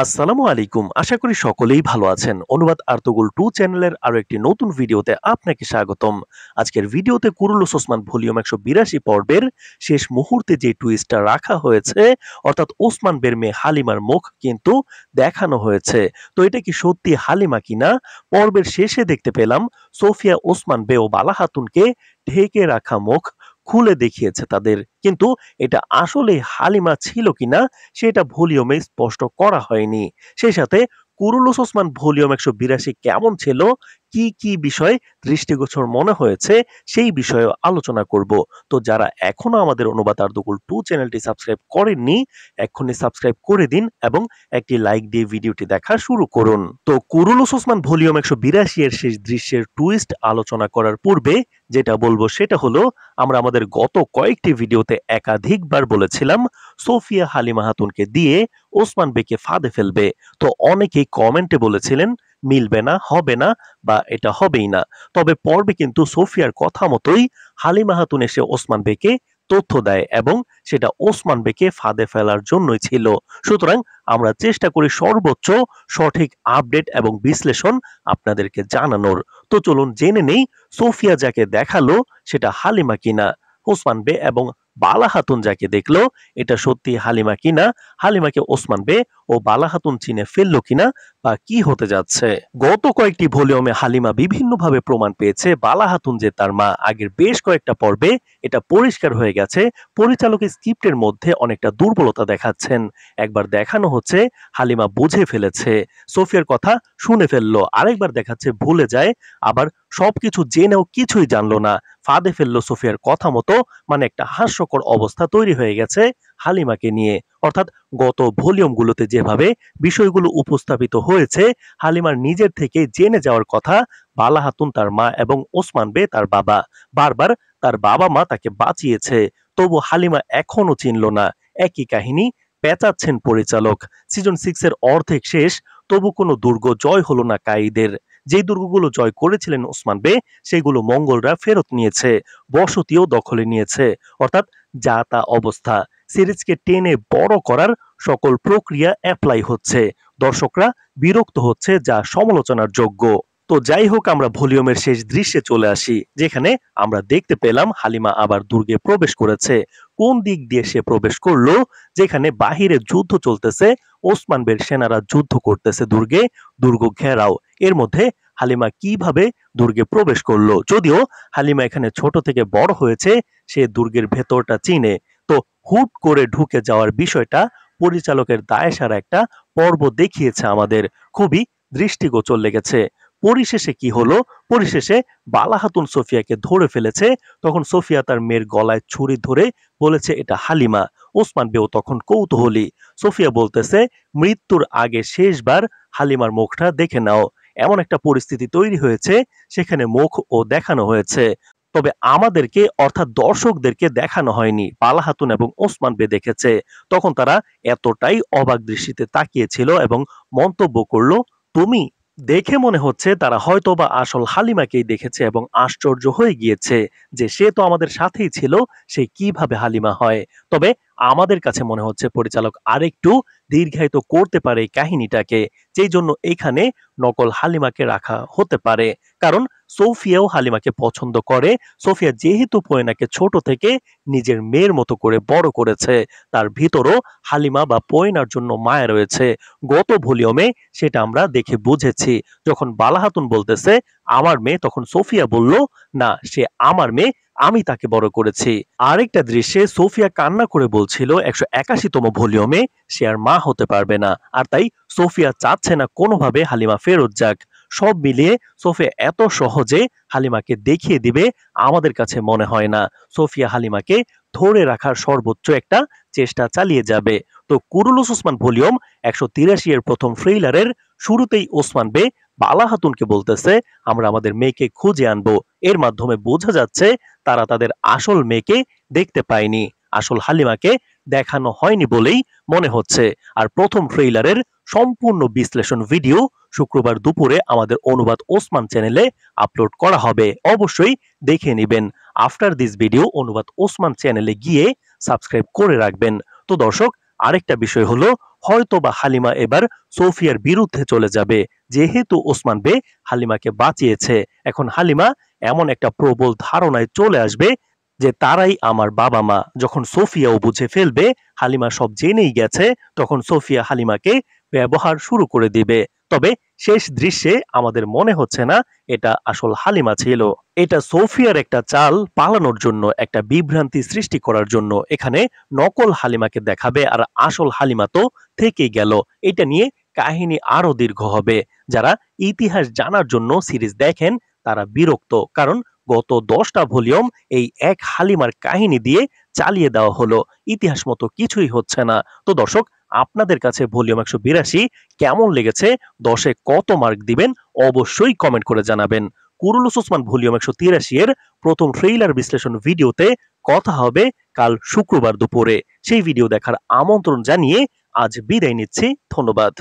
আসসালামু আলাইকুম। আশা করি সকলেই ভালো আছেন। অনুবাদ আর্তুগল 2 চ্যানেলের আরো একটি নতুন ভিডিওতে আপনাকে স্বাগতম। আজকের ভিডিওতে কুরুলুস ওসমান ভলিউম ১৮২ পর্বের শেষ মুহূর্তে যে টুইস্টটা রাখা হয়েছে, অর্থাৎ ওসমান বের মেয়ে হালিমার মুখ কিন্তু দেখানো হয়েছে। তো এটা কি সত্যি হালিমা কিনা? পর্বের শেষে দেখতে পেলাম সোফিয়া ওসমান বে ও বালা খাতুনকে ঢেকে রাখা মুখ খুলে দেখিয়েছে তাদের। কিন্তু এটা আসলেই হালিমা ছিল কিনা সেটা ভলিউমে স্পষ্ট করা হয়নি। সেই সাথে কুরুলুস ওসমান ভলিউম ১৮২ কেমন ছিল, কি কি বিষয় দৃষ্টিগোচর মনে হয়েছে সেই বিষয়েও আলোচনা করব। তো যারা এখনো আমাদের অনুবাদ আর্তুগল 2 চ্যানেলটি সাবস্ক্রাইব করেননি, এক্ষুনি সাবস্ক্রাইব করে দিন এবং একটি লাইক দিয়ে ভিডিওটি দেখা শুরু করুন। তো কুরুলুস ওসমান ভলিউম ১৮২ এর শেষ দৃশ্যের টুইস্ট আলোচনা করার পূর্বে যেটা বলবো সেটা হলো, আমরা আমাদের গত কয়েকটি ভিডিওতে একাধিকবার বলেছিলাম সোফিয়া হালিমা খাতুনকে দিয়ে ওসমান বেকে ফাঁদে ফেলবে। তো অনেকেই কমেন্টে বলেছিলেন মিলবে না, হবে না বা এটা হবেই না। তবে পর্বে কিন্তু সোফিয়ার কথা মতোই হালিমা খাতুন এসে ওসমান বেকে তথ্য দেয় এবং সেটা ওসমান বেকে ফাঁদে ফেলার জন্যই ছিল। সুতরাং আমরা চেষ্টা করি সর্বোচ্চ সঠিক আপডেট এবং বিশ্লেষণ আপনাদেরকে জানানোর। তো চলুন জেনে নেই সোফিয়া যাকে দেখালো সেটা হালিমা কিনা, ওসমান বে এবং বালা খাতুন যাকে দেখলো এটা সত্যি হালিমা কিনা, হালিমাকে ওসমান বে ও বালা খাতুন চিনে ফেললো কিনা বা কি হতে যাচ্ছে। গত কয়েকটি ভলিউমে হালিমা বিভিন্নভাবে প্রমাণ পেয়েছে বালা খাতুন যে তার মা। আগের বেশ কয়েকটা পর্বে এটা পরিষ্কার হয়ে গেছে। পরিচালকের স্ক্রিপ্টের মধ্যে অনেকটা দুর্বলতা দেখাচ্ছেন। একবার দেখানো হচ্ছে হালিমা বুঝে ফেলেছে, সোফিয়ার কথা শুনে ফেললো, আরেকবার দেখাচ্ছে ভুলে যায়, আবার সবকিছু জেনেও কিছুই জানলো না, ফাঁদে ফেললো সোফিয়ার কথা মতো। মানে একটা হাস্যকর অবস্থা তৈরি হয়ে গেছে হালিমাকে নিয়ে। অর্থাৎ গত ভলিউমগুলোতে যেভাবে বিষয়গুলো উপস্থাপিত হয়েছে, হালিমার নিজের থেকে জেনে যাওয়ার কথা বালা খাতুন তার মা এবং ওসমান বে তার বাবা। বারবার তার বাবা মা তাকে বাঁচিয়েছে, তবু হালিমা এখনো চিনল না। একই কাহিনী পেঁচাচ্ছেন পরিচালক। সিজন 6 এর অর্ধেক শেষ, তবু কোনো দুর্গ জয় হলো না কায়ীদের। যেই দুর্গগুলো জয় করেছিলেন ওসমান বে সেগুলো মঙ্গলরা ফেরত নিয়েছে, বসতিও দখলে নিয়েছে। অর্থাৎ যা তা অবস্থা। সিরিজকে টেনে বড় করার সকল প্রক্রিয়া অ্যাপ্লাই হচ্ছে, দর্শকরা বিরক্ত হচ্ছে, যা সমালোচনার যোগ্য। তো যাই হোক, আমরা ভলিউমের শেষ দৃশ্যে চলে আসি, যেখানে আমরা দেখতে পেলাম হালিমা আবার দুর্গে প্রবেশ করেছে। কোন দিক দিয়ে সে প্রবেশ করলো? যেখানে বাহিরে যুদ্ধ চলতেছে, ওসমান বের সেনারা যুদ্ধ করতেছে দুর্গে, দুর্গ ঘেরাও। এর মধ্যে হালিমা কিভাবে দুর্গে প্রবেশ করলো? যদিও হালিমা এখানে ছোট থেকে বড় হয়েছে, সে দুর্গের ভেতরটা চিনে। তো হুট করে ঢুকে যাওয়ার বিষয়টা পরিচালকের দায়সারা একটা পর্ব দেখিয়েছে আমাদের, খুবই দৃষ্টিগোচর লেগেছে। পরিশেষে কি হলো? পরিশেষে বালা খাতুন সোফিয়াকে ধরে ফেলেছে। তখন সোফিয়া তার মেয়ের গলায় ছুরি ধরে বলেছে এটা হালিমা। ওসমান বেও তখন কৌতূহলী। সোফিয়া বলতেছে মৃত্যুর আগে শেষবার হালিমার মুখটা দেখে নাও। এমন একটা পরিস্থিতি তৈরি হয়েছে, সেখানে মুখ ও দেখানো হয়েছে। তবে আমাদেরকে অর্থাৎ দর্শকদেরকে দেখানো হয়নি। বালা খাতুন এবং ওসমান বে দেখেছে। তখন তারা এতটাই অবাক দৃষ্টিতে তাকিয়েছিল এবং মন্তব্য করলো তুমি। দেখে মনে হচ্ছে তারা হয়তোবা আসল হালিমাকেই দেখেছে এবং আশ্চর্য হয়ে গিয়েছে যে সে তো আমাদের সাথেই ছিল, সে কিভাবে হালিমা হয়। তবে আমাদের কাছে মনে হচ্ছে পরিচালক আরেকটু দীর্ঘায়িত করতে পারে এই কাহিনীটাকে, যেই জন্য এখানে নকল হালিমাকে রাখা হতে পারে। কারণ সোফিয়াও হালিমাকে পছন্দ করে। সোফিয়া যেহেতু পোয়েনাকে ছোট থেকে নিজের মেয়ের মতো করে বড় করেছে, তার ভিতরও হালিমা বা পোয়েনার জন্য মায়া রয়েছে। গত ভলিউমে সেটা আমরা দেখে বুঝেছি। যখন বালা খাতুন বলতেছে আমার মেয়ে, তখন সোফিয়া বলল না, সে আমার মেয়ে, আমি তাকে বড় করেছি। আরেকটা দৃশ্যে সোফিয়া কান্না করে বলছিল ১৮১তম ভলিউমে সে আর মা হতে পারবে না, আর তাই সোফিয়া চাচ্ছে না কোনোভাবে হালিমা ফেরত যাক। সব মিলিয়ে সোফিয়া এত সহজে হালিমাকে দেখিয়ে দিবে আমাদের কাছে মনে হয় না। সোফিয়া হালিমাকে ধরে রাখার সর্বোচ্চ একটা চেষ্টা চালিয়ে যাবে। তো কুরুলুস ওসমান ভলিউম ১৮৮ এর প্রথম ট্রেইলারের শুরুতেই ওসমান বে বালা খাতুনকে বলতেছে আমরা আমাদের মেয়েকে খুঁজে আনবো। এর মাধ্যমে বোঝা যাচ্ছে তারা তাদের আসল মেয়েকে দেখতে পায়নি, আসল হালিমাকে দেখানো হয়নি বলেই মনে হচ্ছে। আর প্রথম ট্রেইলারের সম্পূর্ণ বিশ্লেষণ ভিডিও শুক্রবার দুপুরে আমাদের অনুবাদ ওসমান চ্যানেলে আপলোড করা হবে, অবশ্যই দেখে নেবেন। আফটার দিস ভিডিও অনুবাদ ওসমান চ্যানেলে গিয়ে সাবস্ক্রাইব করে রাখবেন। তো দর্শক, আরেকটা বিষয় হলো হয়তোবা হালিমা এবার সোফিয়ার বিরুদ্ধে চলে যাবে। যেহেতু ওসমান বে হালিমাকে বাঁচিয়েছে, এখন হালিমা এমন একটা প্রবল ধারণায় চলে আসবে যে তারাই আমার বাবা মা। যখন সোফিয়াও বুঝে ফেলবে হালিমা সব জেনেই গেছে, তখন সোফিয়া হালিমাকে ব্যবহার শুরু করে দিবে। তবে শেষ দৃশ্যে আমাদের মনে হচ্ছে না এটা আসল হালিমা ছিল। এটা সোফিয়ার একটা চাল, পালানোর জন্য, একটা বিভ্রান্তি সৃষ্টি করার জন্য। এখানে নকল হালিমাকে দেখাবে আর আসল হালিমা তো থেকেই গেল। এটা নিয়ে কাহিনী আরো দীর্ঘ হবে। যারা ইতিহাস জানার জন্য সিরিজ দেখেন তারা বিরক্ত, কারণ গত 10টা ভলিউম এই এক হালিমার কাহিনী দিয়ে চালিয়ে দেওয়া হলো। ইতিহাস মতো কিছুই হচ্ছে না। তো দর্শক, আপনাদের কাছে ভলিউম 182 কেমন লেগেছে, 10-এ কত মার্ক দিবেন অবশ্যই কমেন্ট করে জানাবেন। কুরুলুস ওসমান ভলিউম 183 এর প্রথম ট্রেইলার বিশ্লেষণ ভিডিওতে কথা হবে কাল শুক্রবার দুপুরে। সেই ভিডিও দেখার আমন্ত্রণ জানিয়ে আজ বিদায় নিচ্ছি। ধন্যবাদ।